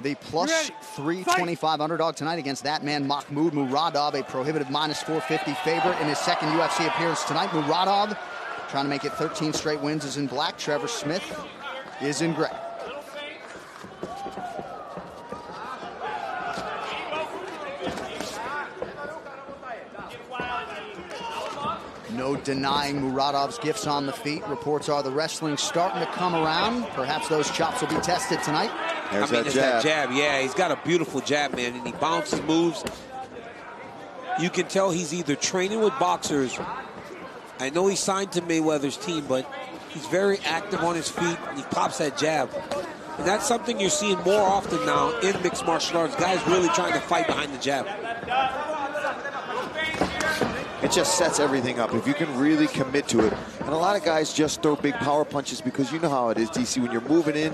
The plus 325 underdog tonight against that man, Mахмуд Мурадов, a prohibitive minus 450 favorite in his second UFC appearance tonight. Mурадов, trying to make it 13 straight wins, is in black. Trevor Smith is in gray. No denying Muradov's gifts on the feet. Reports are the wrestling's starting to come around. Perhaps those chops will be tested tonight. There's that jab. Yeah, he's got a beautiful jab, man, and he bounces, moves. You can tell he's either training with boxers. I know he's signed to Mayweather's team, but he's very active on his feet, and he pops that jab. And that's something you're seeing more often now in mixed martial arts. Guys really trying to fight behind the jab. It just sets everything up if you can really commit to it. And a lot of guys just throw big power punches because you know how it is, DC. When you're moving in,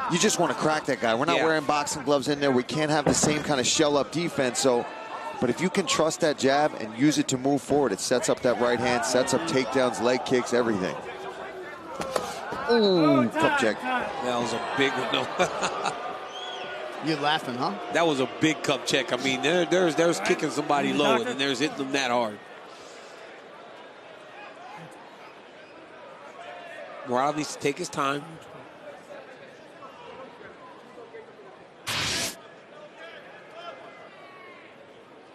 you just want to crack that guy. We're not wearing boxing gloves in there. We can't have the same kind of shell-up defense. So, but if you can trust that jab and use it to move forward, it sets up that right hand, sets up takedowns, leg kicks, everything. Ooh, cup check. That was a big one. No. You're laughing, huh? That was a big cup check. I mean, there's kicking somebody low, and then there's hitting them that hard. Mouradov needs to take his time.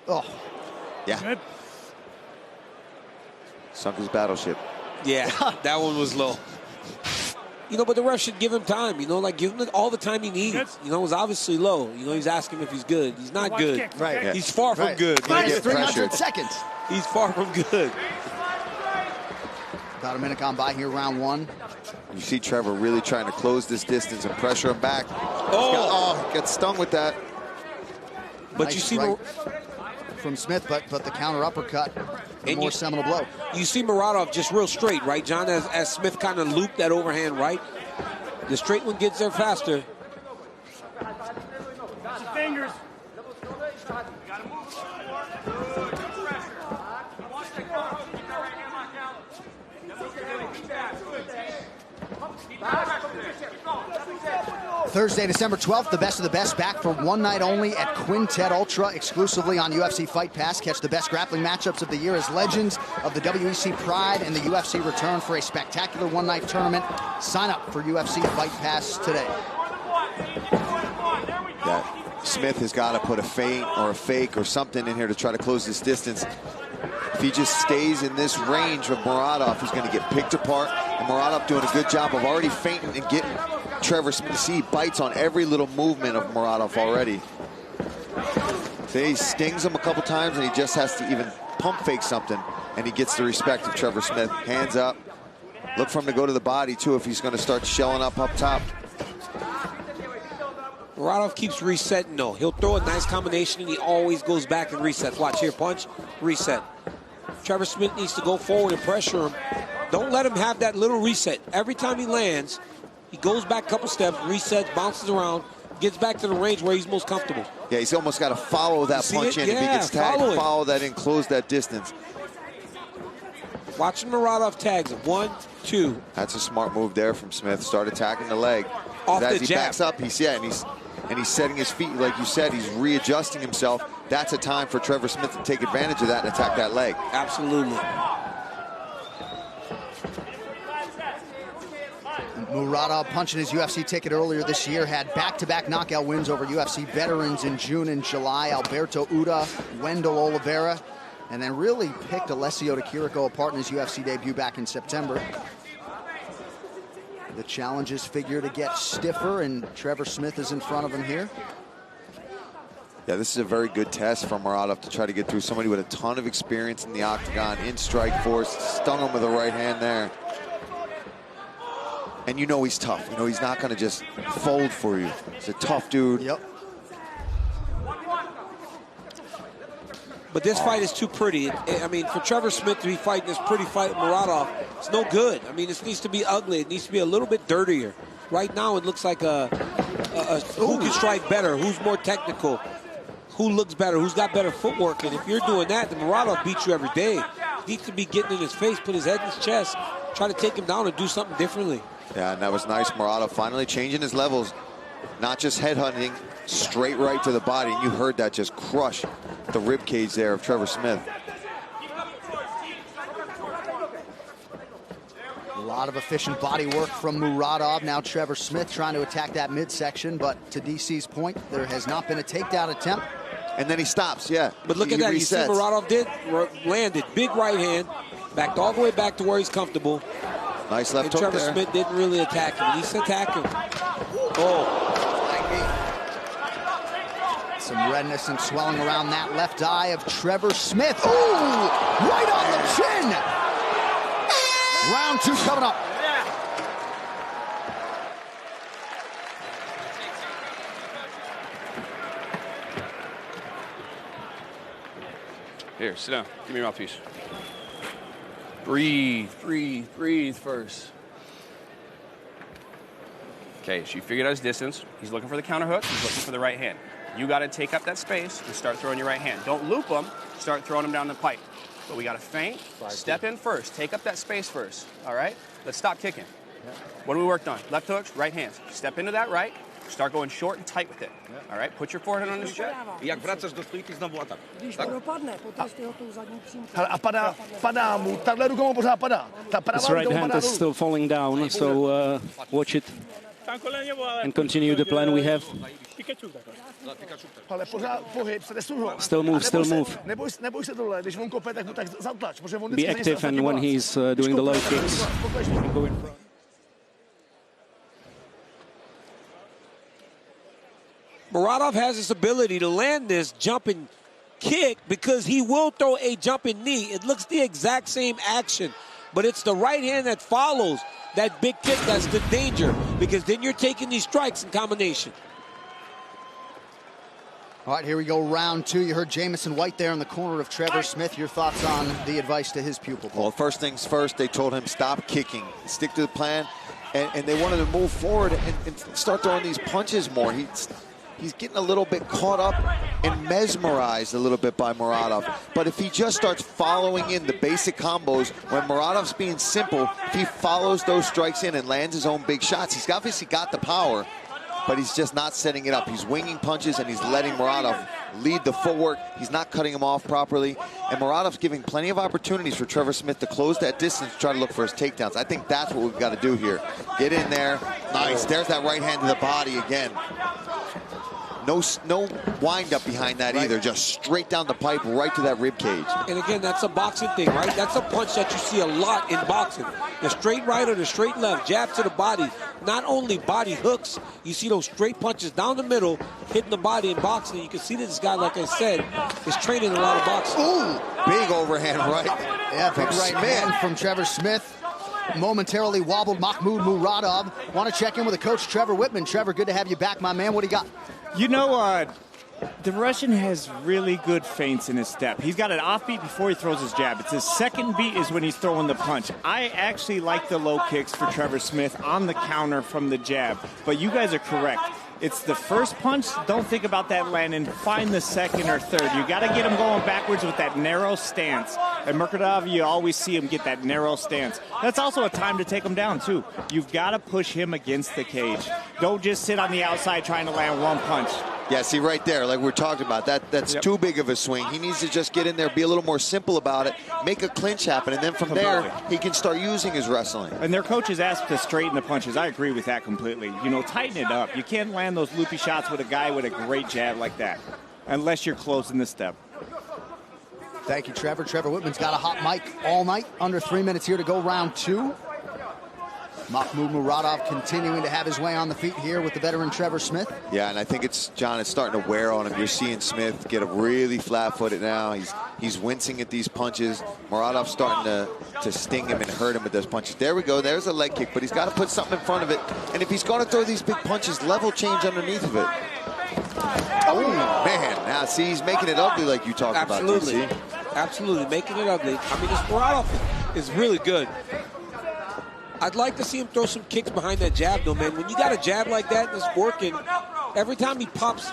Oh. Yeah. Good. Sunk his battleship. Yeah, that one was low. You know, but the ref should give him time, you know, like give him all the time he needs. You know, it was obviously low. You know, he's asking if he's good. He's not good. Right. Yeah. He's far from good. Minus 300 seconds. He's far from good. About a minute gone by here, round one. You see Trevor really trying to close this distance and pressure him back. He got stung with that. But Nice you see right from Smith, but the counter uppercut, the more seminal blow. You see Mouradov just real straight, right, John? As Smith kind of looped that overhand right. The straight one gets there faster. Fingers. Thursday, December 12th, the best of the best back for one night only at Quintet Ultra, exclusively on UFC Fight Pass. Catch the best grappling matchups of the year as legends of the WEC Pride and the UFC return for a spectacular one-night tournament. Sign up for UFC Fight Pass today. That Smith has got to put a feint or a fake or something in here to try to close this distance. If he just stays in this range of Mouradov, he's going to get picked apart. And Mouradov doing a good job of already feinting and getting Trevor Smith. See, he bites on every little movement of Mouradov already. So he stings him a couple times, and he just has to even pump fake something, and he gets the respect of Trevor Smith. Hands up. Look for him to go to the body, too, if he's going to start shelling up top. Mouradov keeps resetting, though. He'll throw a nice combination, and he always goes back and resets. Watch here, punch, reset. Trevor Smith needs to go forward and pressure him. Don't let him have that little reset. Every time he lands, he goes back a couple steps, resets, bounces around, gets back to the range where he's most comfortable. Yeah, he's almost got to follow that punch in. If he gets tagged, follow that in, close that distance. Watching Mouradov tags him. 1, 2. That's a smart move there from Smith. Start attacking the leg. Off as the he jab. backs up, he's setting his feet, like you said. He's readjusting himself. That's a time for Trevor Smith to take advantage of that and attack that leg. Absolutely. Mouradov, punching his UFC ticket earlier this year, had back-to-back knockout wins over UFC veterans in June and July. Alberto Uda, Wendell Oliveira, and then really picked Alessio de Chirico apart in his UFC debut back in September. The challenges figure to get stiffer, and Trevor Smith is in front of him here. Yeah, this is a very good test for Mouradov to try to get through somebody with a ton of experience in the octagon, in strike force. Stung him with the right hand there. And you know he's tough. You know he's not going to just fold for you. He's a tough dude. Yep. But this fight is too pretty. I mean, for Trevor Smith to be fighting this pretty fight with Mouradov, it's no good. I mean, this needs to be ugly. It needs to be a little bit dirtier. Right now, it looks like who can strike better, who's more technical, who looks better, who's got better footwork. And if you're doing that, then Mouradov beats you every day. He needs to be getting in his face, put his head in his chest, try to take him down and do something differently. Yeah, and that was nice. Mouradov finally changing his levels. Not just headhunting, straight right to the body. And you heard that just crush the rib cage there of Trevor Smith. A lot of efficient body work from Muradov. Now Trevor Smith trying to attack that midsection, but to DC's point, there has not been a takedown attempt. And then he stops, yeah. But look at that. You see Muradov landed. Big right hand. Backed all the way back to where he's comfortable. Nice left hook Trevor there. Smith didn't really attack him. He's attacking. Oh. Some redness and swelling around that left eye of Trevor Smith. Ooh! Right on the chin! Round 2 coming up. Here, sit down. Give me your mouthpiece. Breathe, breathe, breathe first. Okay, so you figured out his distance. He's looking for the counter hook. He's looking for the right hand. You got to take up that space and start throwing your right hand. Don't loop him. Start throwing him down the pipe. But we got to feint. Step in first. Take up that space first. All right? Let's stop kicking. What do we worked on? Left hooks, right hands. Step into that right. Start going short and tight with it. All right? Put your forehead on his chest. Jak wracasz do stójky, znowu atak. Když propadne, potrestí ho tou zadní přímkou. A padá mu, takhle rukou mu pořád padá. His right hand is still falling down, so watch it and continue the plan we have. Ale pořád pohyb, stresuj ho. Still move, still move. Neboj se tohle, když on kope, tak mu tak zatlač. Be active, and when he's doing the low kicks, go in front. Muradov has this ability to land this jumping kick because he will throw a jumping knee. It looks the exact same action, but it's the right hand that follows that big kick that's the danger, because then you're taking these strikes in combination. All right, here we go, round 2. You heard Jamison White there in the corner of Trevor Smith. Your thoughts on the advice to his pupil? Well, first things first, they told him stop kicking, stick to the plan, and they wanted to move forward and start throwing these punches more. He's getting a little bit caught up and mesmerized a little bit by Muradov. But if he just starts following in the basic combos, when Muradov's being simple, if he follows those strikes in and lands his own big shots, he's obviously got the power, but he's just not setting it up. He's winging punches and he's letting Muradov lead the footwork. He's not cutting him off properly. And Muradov's giving plenty of opportunities for Trevor Smith to close that distance, try to look for his takedowns. I think that's what we've got to do here. Get in there. Nice. There's that right hand to the body again. No wind up behind that either. Just straight down the pipe, right to that rib cage. And again, that's a boxing thing, right? That's a punch that you see a lot in boxing. The straight right or the straight left, jab to the body. Not only body hooks, you see those straight punches down the middle, hitting the body in boxing. You can see that this guy, like I said, is training a lot of boxing. Ooh, big overhand right. Yeah, big right hand from Trevor Smith. Momentarily wobbled Mахмуд Мурадов. Want to check in with the coach, Trevor Whitman. Trevor, good to have you back, my man. What do you got? You know, the Russian has really good feints in his step. He's got an offbeat before he throws his jab. It's his second beat is when he's throwing the punch. I actually like the low kicks for Trevor Smith on the counter from the jab. But you guys are correct. It's the first punch. Don't think about that landing. Find the second or third. You got to get him going backwards with that narrow stance. And Murkadov, you always see him get that narrow stance. That's also a time to take him down, too. You've got to push him against the cage. Don't just sit on the outside trying to land one punch. Yeah, see right there, like we're talking about, that's too big of a swing. He needs to just get in there, be a little more simple about it, make a clinch happen, and then from there, he can start using his wrestling. And their coaches asked to straighten the punches. I agree with that completely. You know, tighten it up. You can't land those loopy shots with a guy with a great jab like that, unless you're close in the step. Thank you, Trevor. Trevor Whitman's got a hot mic all night. Under 3 minutes here to go, round 2. Mахмуд Мурадов continuing to have his way on the feet here with the veteran Trevor Smith. Yeah, and I think it's starting to wear on him. You're seeing Smith get really flat-footed now. He's wincing at these punches. Muradov's starting to sting him and hurt him with those punches. There we go. There's a leg kick, but he's got to put something in front of it. And if he's going to throw these big punches, level change underneath of it. Oh, man. Now, see, he's making it ugly like you talked about. Absolutely. Absolutely, making it ugly. I mean, this Muradov is really good. I'd like to see him throw some kicks behind that jab, though, man. When you got a jab like that and it's working, every time he pops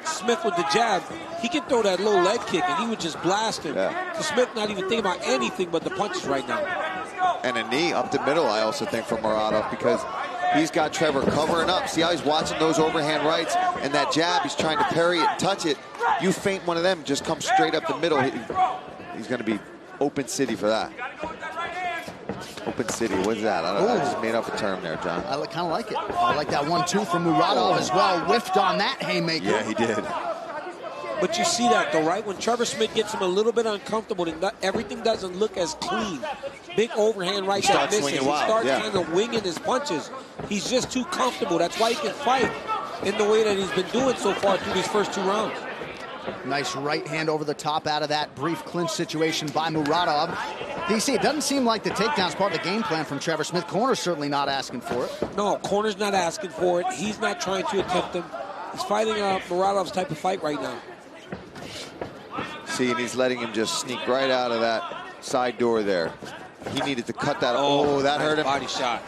Smith with the jab, he can throw that low leg kick, and he would just blast him. Yeah. So Smith not even thinking about anything but the punches right now. And a knee up the middle, I also think, for Muradov, because he's got Trevor covering up. See how he's watching those overhand rights and that jab. He's trying to parry it and touch it. You feint one of them, just come straight up the middle. He's going to be open city for that. Open city, what is that? I just made up a term there, John. I kind of like it. I like that 1-2 from Muradov as well. Whiffed on that haymaker. Yeah, he did. But you see that, though, right? When Trevor Smith gets him a little bit uncomfortable, everything doesn't look as clean. Big overhand right that misses. He starts kind of winging his punches. He's just too comfortable. That's why he can fight in the way that he's been doing so far through these first 2 rounds. Nice right hand over the top out of that brief clinch situation by Muradov. DC, it doesn't seem like the takedown's part of the game plan from Trevor Smith. Corner's certainly not asking for it. No, corner's not asking for it. He's not trying to attempt him. He's fighting Muradov's type of fight right now. See, and he's letting him just sneak right out of that side door there. He needed to cut that. Oh, that hurt him. Body shot.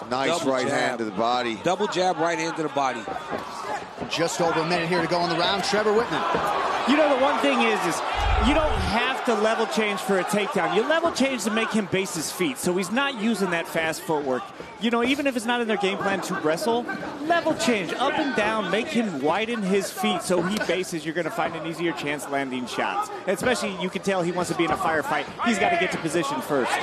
Nice double right hand to the body. Double jab, right hand to the body. Just over a minute here to go in the round. Trevor Whitman. You know, the one thing is you don't have to level change for a takedown. You level change to make him base his feet, so he's not using that fast footwork. You know, even if it's not in their game plan to wrestle, level change up and down, make him widen his feet so he bases. You're going to find an easier chance landing shots. Especially, you can tell he wants to be in a firefight. He's got to get to position first.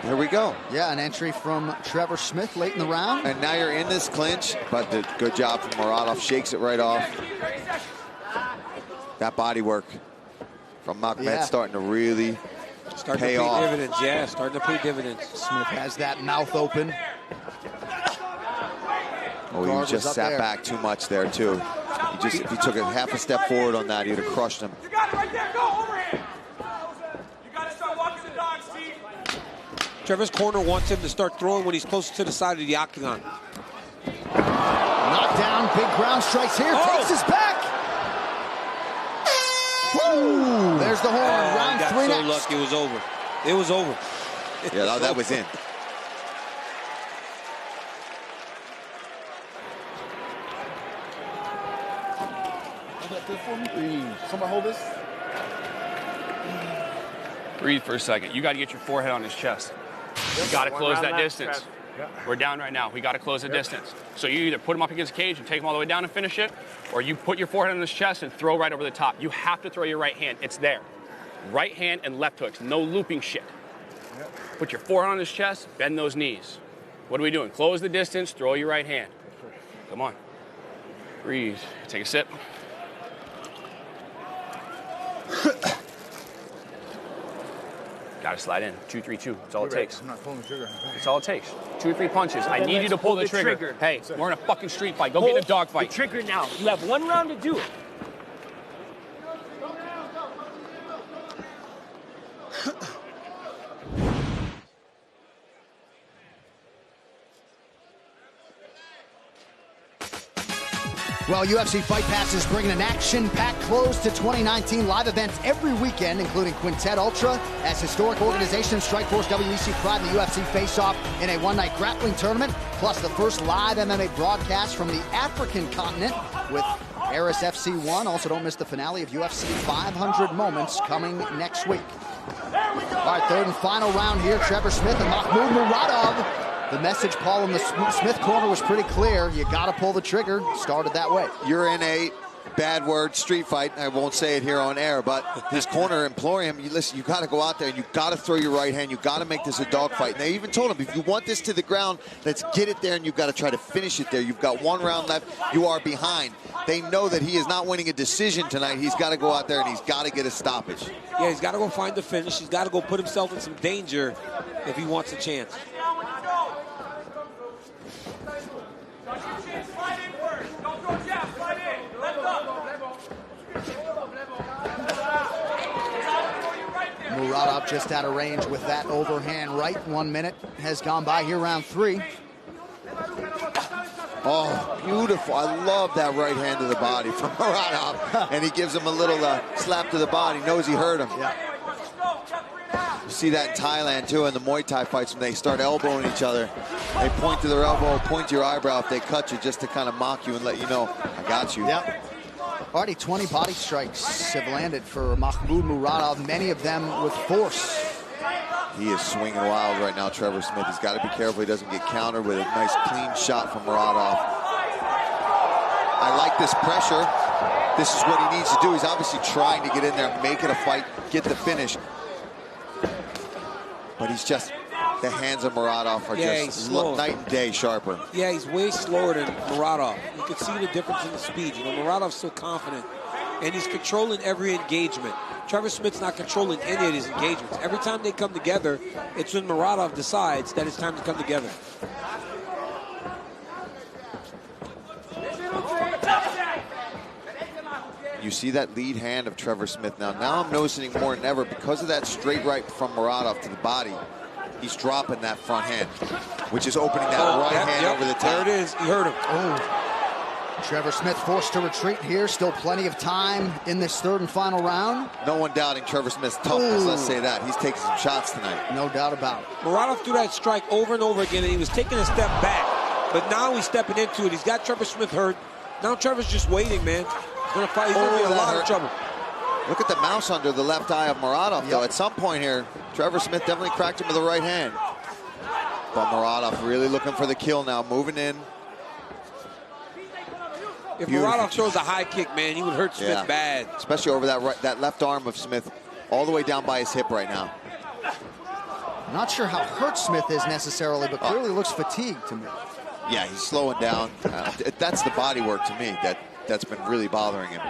Here we go. Yeah, an entry from Trevor Smith late in the round. And now you're in this clinch, but the good job from Muradov. Shakes it right off. That body work from Machmed starting to really pay off. Dividends, yeah, starting to pay dividends. Smith has that mouth open. Oh, he just sat back too much there, too. If he took a half a step forward on that, he'd have crushed him. You got it right there, go overhand. You got to start walking the dog, Steve. Trevor's corner wants him to start throwing when he's close to the side of the octagon. Knockdown, big ground strikes here, takes his back. Woo! There's the horn, round 3 next. Lucky it was over. It was over. Yeah, that was in. Somebody hold this. Breathe for a second. You got to get your forehead on his chest. You got to close that distance. We're down right now. We got to close the distance. So you either put him up against the cage and take him all the way down and finish it, or you put your forehead on his chest and throw right over the top. You have to throw your right hand. It's there. Right hand and left hooks. No looping shit. Put your forehead on his chest, bend those knees. What are we doing? Close the distance, throw your right hand. Come on. Breathe. Take a sip. Got to slide in. 2-3-2. That's all it takes. I'm not pulling the trigger. That's all it takes. 2 or 3 punches. I need you to pull the trigger. Hey, we're in a fucking street fight. Go get in a dog fight. The trigger now. You have 1 round to do it. Well, UFC Fight Pass is bringing an action-packed close to 2019. Live events every weekend, including Quintet Ultra, as historic organizations Strikeforce, WEC Pride, and the UFC face off in a one-night grappling tournament, plus the first live MMA broadcast from the African continent with Aris FC1. Also, don't miss the finale of UFC 500 Moments coming next week. All right, 3rd and final round here. Trevor Smith and Mахмуд Мурадов. The message, Paul, in the Smith corner was pretty clear. You got to pull the trigger. Started that way. You're in a bad word street fight. I won't say it here on air, but his corner imploring him, listen, you got to go out there and you got to throw your right hand. You got to make this a dogfight. And they even told him, if you want this to the ground, let's get it there, and you've got to try to finish it there. You've got 1 round left. You are behind. They know that he is not winning a decision tonight. He's got to go out there and he's got to get a stoppage. Yeah, he's got to go find the finish. He's got to go put himself in some danger if he wants a chance. Muradov just out of range with that overhand right. 1 minute has gone by here, round 3. Oh, beautiful. I love that right hand to the body from Muradov. And he gives him a little slap to the body. Knows he hurt him. Yeah. You see that in Thailand, too, in the Muay Thai fights when they start elbowing each other. They point to their elbow, point to your eyebrow if they cut you, just to kind of mock you and let you know, I got you. Yep. Already 20 body strikes have landed for Mахмуд Мурадов, many of them with force. He is swinging wild right now, Trevor Smith. He's got to be careful he doesn't get countered with a nice clean shot from Muradov. I like this pressure. This is what he needs to do. He's obviously trying to get in there, make it a fight, get the finish. But he's just, the hands of Muradov are just night and day sharper. Yeah, he's way slower than Muradov. You can see the difference in the speed. You know, Muradov's so confident, and he's controlling every engagement. Trevor Smith's not controlling any of his engagements. Every time they come together, it's when Muradov decides that it's time to come together. You see that lead hand of Trevor Smith now. Now I'm noticing more than ever, because of that straight right from Muradov to the body, he's dropping that front hand, which is opening that right hand over the top. There it is. He hurt him. Oh. Trevor Smith forced to retreat here. Still plenty of time in this third and final round. No one doubting Trevor Smith's toughness, let's say that. He's taking some shots tonight. No doubt about it. Muradov threw that strike over and over again, and he was taking a step back. But now he's stepping into it. He's got Trevor Smith hurt. Now Trevor's just waiting, man. He's going to fight. He's going to be in a lot of trouble. Look at the mouse under the left eye of Muradov, though. At some point here, Trevor Smith definitely cracked him with the right hand. But Muradov really looking for the kill now, moving in. If Muradov throws a high kick, man, he would hurt Smith bad. Especially over that left arm of Smith, all the way down by his hip right now. Not sure how hurt Smith is necessarily, but clearly looks fatigued to me. Yeah, he's slowing down. That's the body work to me that's been really bothering him.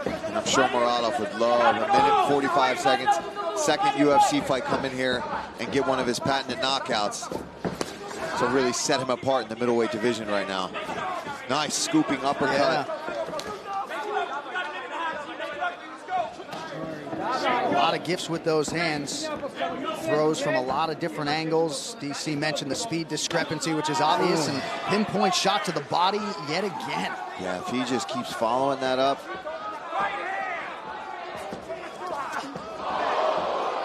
And I'm sure Muradov would love a minute 45 seconds, second UFC fight, come in here and get one of his patented knockouts. So really set him apart in the middleweight division right now. Nice scooping uppercut. Yeah. A lot of gifts with those hands. Throws from a lot of different angles. DC mentioned the speed discrepancy, which is obvious, and pinpoint shot to the body yet again. Yeah, if he just keeps following that up.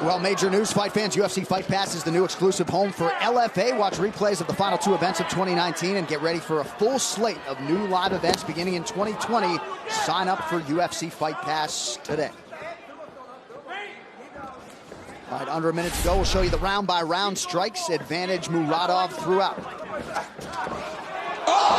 Well, major news, fight fans, UFC Fight Pass is the new exclusive home for LFA. Watch replays of the final two events of 2019 and get ready for a full slate of new live events beginning in 2020. Sign up for UFC Fight Pass today. All right, under a minute to go. We'll show you the round-by-round strikes. Advantage Muradov throughout. Oh!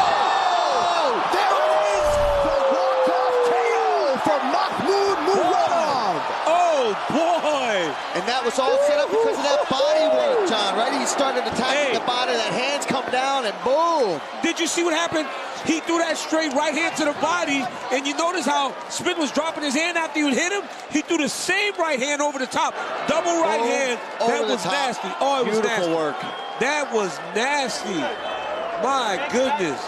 There it is! The walk-off KO for Mахмуд Мурадов! Oh, boy! And that was all set up because of that body work, John, right? He started attacking the body, that hands come down, and boom! Did you see what happened? He threw that straight right hand to the body, and you notice how Smith was dropping his hand after you hit him? He threw the same right hand over the top. Double right hand. That was nasty. Oh, it was nasty. Beautiful work. That was nasty. My goodness.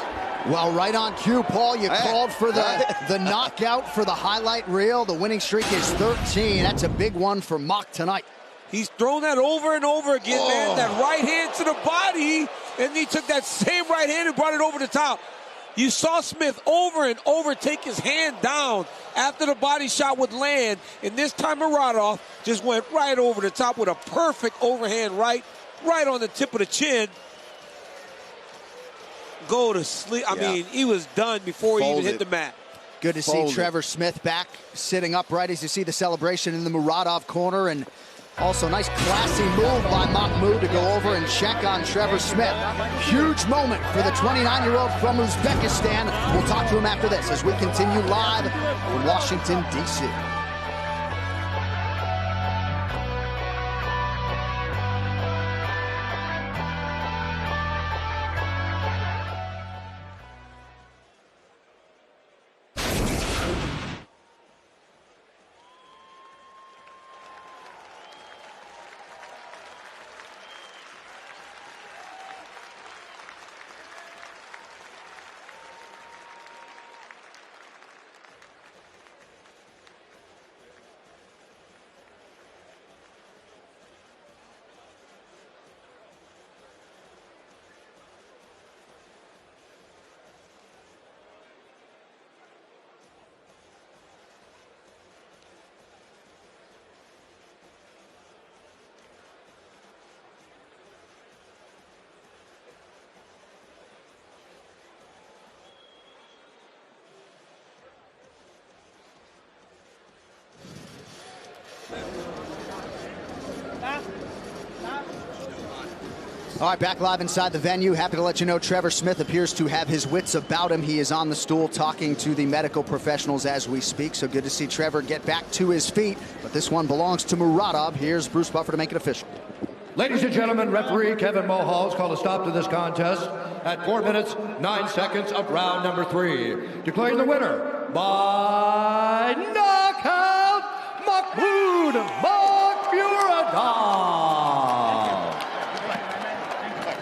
Well, right on cue, Paul. You called for the knockout for the highlight reel. The winning streak is 13. That's a big one for Mach tonight. He's thrown that over and over again, man. That right hand to the body, and he took that same right hand and brought it over the top. You saw Smith over and over take his hand down after the body shot would land, and this time Muradov just went right over the top with a perfect overhand right on the tip of the chin. Go to sleep. I mean, he was done before he even hit the mat. Good to see Trevor Smith back sitting upright as you see the celebration in the Muradov corner, and also nice classy move by Mahmud to go over and check on Trevor Smith. Huge moment for the 29-year-old from Uzbekistan. We'll talk to him after this as we continue live from Washington, D.C. All right, back live inside the venue. Happy to let you know Trevor Smith appears to have his wits about him. He is on the stool talking to the medical professionals as we speak. So good to see Trevor get back to his feet. But this one belongs to Muradov. Here's Bruce Buffer to make it official. Ladies and gentlemen, referee Kevin Mulhall has called a stop to this contest at 4 minutes, 9 seconds of round number 3. Declaring the winner by